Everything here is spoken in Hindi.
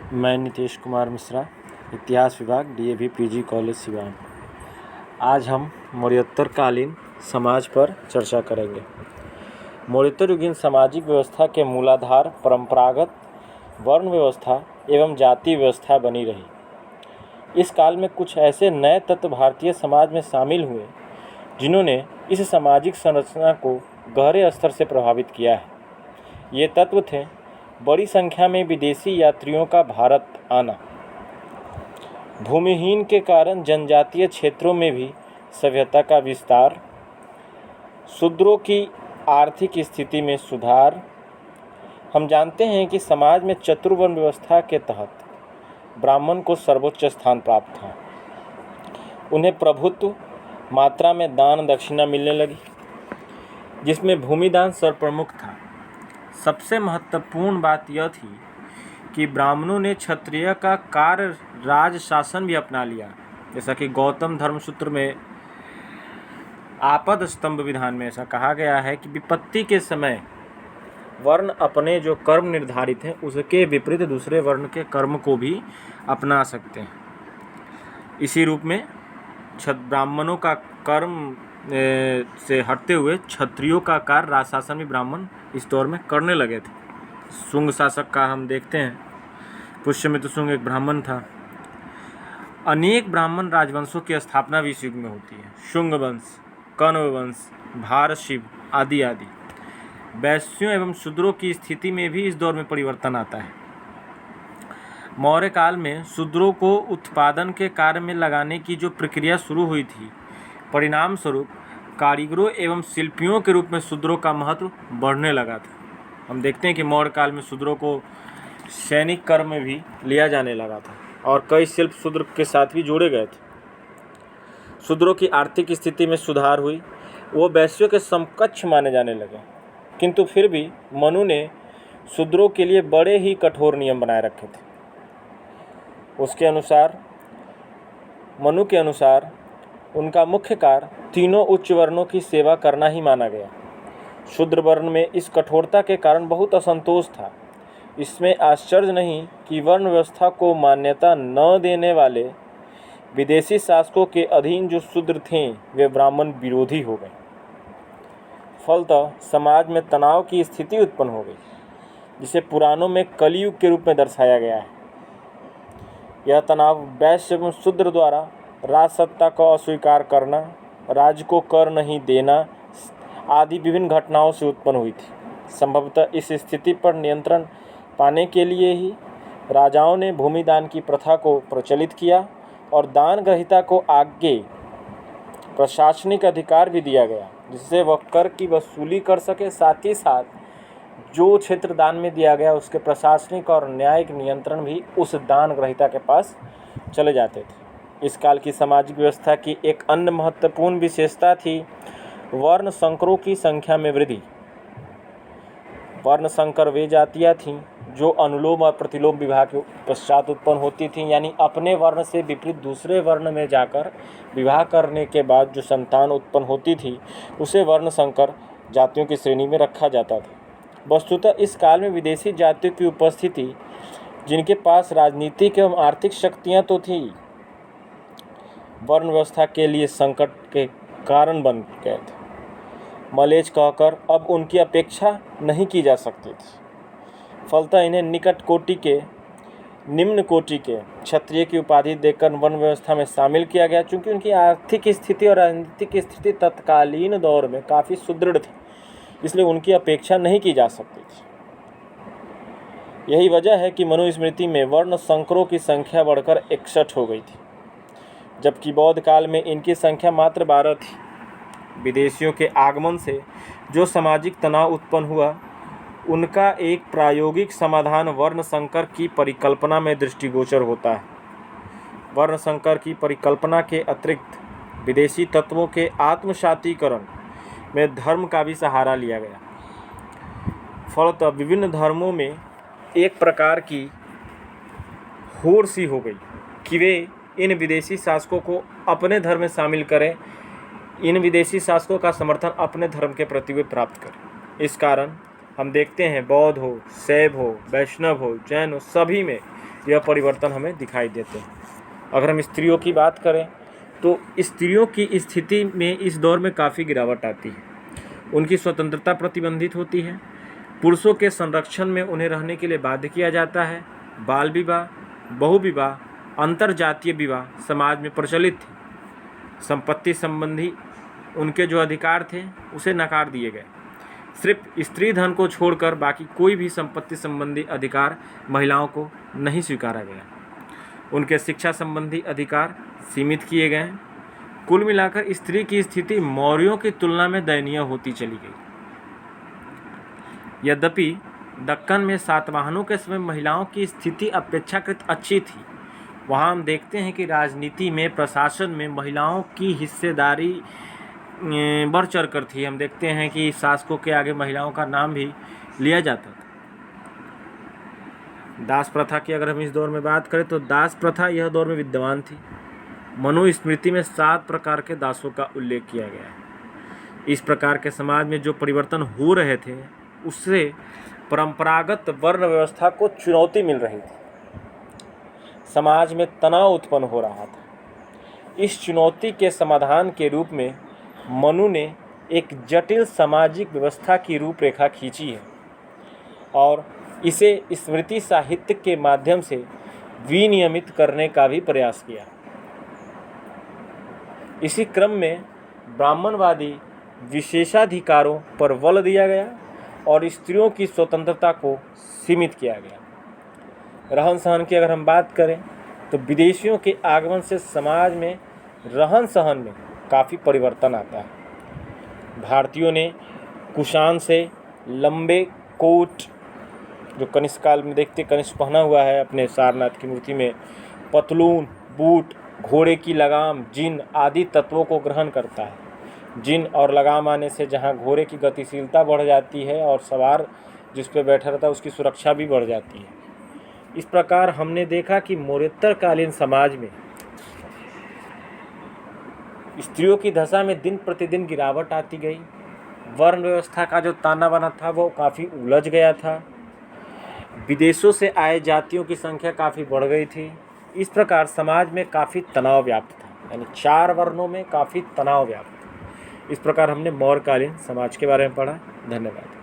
मैं नितेश कुमार मिश्रा, इतिहास विभाग, डीएवी पीजी कॉलेज सिवान। आज हम मौर्योत्तरकालीन समाज पर चर्चा करेंगे। मौर्योत्तरयुगीन सामाजिक व्यवस्था के मूलाधार परंपरागत वर्ण व्यवस्था एवं जाति व्यवस्था बनी रही। इस काल में कुछ ऐसे नए तत्व भारतीय समाज में शामिल हुए जिन्होंने इस सामाजिक संरचना को गहरे स्तर से प्रभावित किया है। ये तत्व थे बड़ी संख्या में विदेशी यात्रियों का भारत आना, भूमिहीन के कारण जनजातीय क्षेत्रों में भी सभ्यता का विस्तार, शूद्रों की आर्थिक स्थिति में सुधार। हम जानते हैं कि समाज में चतुर्वर्ण व्यवस्था के तहत ब्राह्मण को सर्वोच्च स्थान प्राप्त था। उन्हें प्रभुत्व मात्रा में दान दक्षिणा मिलने लगी, जिसमें भूमिदान सर्वप्रमुख था। सबसे महत्वपूर्ण बात यह थी कि ब्राह्मणों ने क्षत्रिय का कार्य राज शासन भी अपना लिया। जैसा कि गौतम धर्मसूत्र में आपद स्तंभ विधान में ऐसा कहा गया है कि विपत्ति के समय वर्ण अपने जो कर्म निर्धारित हैं उसके विपरीत दूसरे वर्ण के कर्म को भी अपना सकते हैं। इसी रूप में ब्राह्मणों का कर्म से हटते हुए क्षत्रियों का कार्य राज शासन भी ब्राह्मण इस दौर में करने लगे थे। शुंग शासक का हम देखते हैं, पुष्यमित्र शुंग एक ब्राह्मण था। अनेक ब्राह्मण राजवंशों की स्थापना भी इस युग में होती है। शुंग वंश, कण्व वंश, भारशिव आदि आदि। वैश्यों एवं शूद्रों की स्थिति में भी इस दौर में परिवर्तन आता है। मौर्य काल में शूद्रों को उत्पादन के कार्य में लगाने की जो प्रक्रिया शुरू हुई थी, परिणाम स्वरूप कारीगरों एवं शिल्पियों के रूप में शूद्रों का महत्व बढ़ने लगा था। हम देखते हैं कि मौर्य काल में शूद्रों को सैनिक कर्म में भी लिया जाने लगा था और कई शिल्प शूद्र के साथ भी जोड़े गए थे। शूद्रों की आर्थिक स्थिति में सुधार हुई, वो वैश्यों के समकक्ष माने जाने लगे। किंतु फिर भी मनु ने शूद्रों के लिए बड़े ही कठोर नियम बनाए रखे थे। मनु के अनुसार उनका मुख्य कार्य तीनों उच्च वर्णों की सेवा करना ही माना गया। शूद्र वर्ण में इस कठोरता के कारण बहुत असंतोष था। इसमें आश्चर्य नहीं कि वर्ण व्यवस्था को मान्यता न देने वाले विदेशी शासकों के अधीन जो शूद्र थे वे ब्राह्मण विरोधी हो गए। फलतः समाज में तनाव की स्थिति उत्पन्न हो गई, जिसे पुराणों में कलियुग के रूप में दर्शाया गया है। यह तनाव वैश्य एवं शूद्र द्वारा राजसत्ता को अस्वीकार करना, राज्य को कर नहीं देना आदि विभिन्न घटनाओं से उत्पन्न हुई थी। संभवतः इस स्थिति पर नियंत्रण पाने के लिए ही राजाओं ने भूमिदान की प्रथा को प्रचलित किया और दान ग्रहीता को आगे प्रशासनिक अधिकार भी दिया गया, जिससे वह कर की वसूली कर सके। साथ ही साथ जो क्षेत्र दान में दिया गया उसके प्रशासनिक और न्यायिक नियंत्रण भी उस दान ग्रहीता के पास चले जाते थे। इस काल की सामाजिक व्यवस्था की एक अन्य महत्वपूर्ण विशेषता थी वर्ण संकरों की संख्या में वृद्धि। वर्ण संकर वे जातियाँ थीं जो अनुलोम और प्रतिलोम विवाह के पश्चात उत्पन्न होती थीं, यानी अपने वर्ण से विपरीत दूसरे वर्ण में जाकर विवाह करने के बाद जो संतान उत्पन्न होती थी उसे वर्ण संकर जातियों की श्रेणी में रखा जाता था। वस्तुतः इस काल में विदेशी जातियों की उपस्थिति, जिनके पास राजनीतिक एवं आर्थिक शक्तियाँ तो थी, वर्ण व्यवस्था के लिए संकट के कारण बन गए थे। मलेच्छ कहकर अब उनकी अपेक्षा नहीं की जा सकती थी। फलतः इन्हें निम्न कोटि के क्षत्रिय की उपाधि देकर वर्ण व्यवस्था में शामिल किया गया, चूँकि उनकी आर्थिक स्थिति और राजनीतिक स्थिति तत्कालीन दौर में काफ़ी सुदृढ़ थी, इसलिए उनकी अपेक्षा नहीं की जा सकती थी। यही वजह है कि मनुस्मृति में वर्ण संकरों की संख्या बढ़कर 61 हो गई थी, जबकि बौद्ध काल में इनकी संख्या मात्र 12 थी। विदेशियों के आगमन से जो सामाजिक तनाव उत्पन्न हुआ, उनका एक प्रायोगिक समाधान वर्ण संकर की परिकल्पना में दृष्टिगोचर होता है। वर्ण संकर की परिकल्पना के अतिरिक्त विदेशी तत्वों के आत्मसातीकरण में धर्म का भी सहारा लिया गया। फलतः विभिन्न धर्मों में एक प्रकार की होड़ सी हो गई कि वे इन विदेशी शासकों को अपने धर्म में शामिल करें, इन विदेशी शासकों का समर्थन अपने धर्म के प्रति वे प्राप्त करें। इस कारण हम देखते हैं बौद्ध हो, शैव हो, वैष्णव हो, जैन हो, सभी में यह परिवर्तन हमें दिखाई देते हैं। अगर हम स्त्रियों की बात करें तो स्त्रियों की स्थिति में इस दौर में काफ़ी गिरावट आती है। उनकी स्वतंत्रता प्रतिबंधित होती है। पुरुषों के संरक्षण में उन्हें रहने के लिए बाध्य किया जाता है। बाल विवाह, बहुविवाह, अंतरजातीय विवाह समाज में प्रचलित थे। संपत्ति संबंधी उनके जो अधिकार थे उसे नकार दिए गए। सिर्फ स्त्री धन को छोड़कर बाकी कोई भी संपत्ति संबंधी अधिकार महिलाओं को नहीं स्वीकारा गया। उनके शिक्षा संबंधी अधिकार सीमित किए गए। कुल मिलाकर स्त्री की स्थिति मौर्यों की तुलना में दयनीय होती चली गई। यद्यपि दक्कन में सातवाहनों के समय महिलाओं की स्थिति अपेक्षाकृत अच्छी थी। वहाँ हम देखते हैं कि राजनीति में, प्रशासन में महिलाओं की हिस्सेदारी बढ़ चढ़ कर थी। हम देखते हैं कि शासकों के आगे महिलाओं का नाम भी लिया जाता था। दास प्रथा की अगर हम इस दौर में बात करें तो दास प्रथा यह दौर में विद्यमान थी। मनुस्मृति में 7 प्रकार के दासों का उल्लेख किया गया है। इस प्रकार के समाज में जो परिवर्तन हो रहे थे उससे परंपरागत वर्ण व्यवस्था को चुनौती मिल रही थी। समाज में तनाव उत्पन्न हो रहा था। इस चुनौती के समाधान के रूप में मनु ने एक जटिल सामाजिक व्यवस्था की रूपरेखा खींची है और इसे स्मृति साहित्य के माध्यम से विनियमित करने का भी प्रयास किया। इसी क्रम में ब्राह्मणवादी विशेषाधिकारों पर बल दिया गया और स्त्रियों की स्वतंत्रता को सीमित किया गया। रहन सहन की अगर हम बात करें तो विदेशियों के आगमन से समाज में रहन सहन में काफ़ी परिवर्तन आता है। भारतीयों ने कुशान से लंबे कोट, जो कनिष्क काल में देखते कनिष्क पहना हुआ है अपने सारनाथ की मूर्ति में, पतलून, बूट, घोड़े की लगाम, जिन आदि तत्वों को ग्रहण करता है। जिन और लगाम आने से जहाँ घोड़े की गतिशीलता बढ़ जाती है और सवार जिस पे बैठा रहता है उसकी सुरक्षा भी बढ़ जाती है। इस प्रकार हमने देखा कि मौर्योत्तरकालीन समाज में स्त्रियों की दशा में दिन प्रतिदिन गिरावट आती गई। वर्ण व्यवस्था का जो ताना बाना था वो काफ़ी उलझ गया था। विदेशों से आए जातियों की संख्या काफ़ी बढ़ गई थी। इस प्रकार समाज में काफ़ी तनाव व्याप्त था, यानी 4 वर्णों में काफ़ी तनाव व्याप्त था। इस प्रकार हमने मौर्यकालीन समाज के बारे में पढ़ा। धन्यवाद।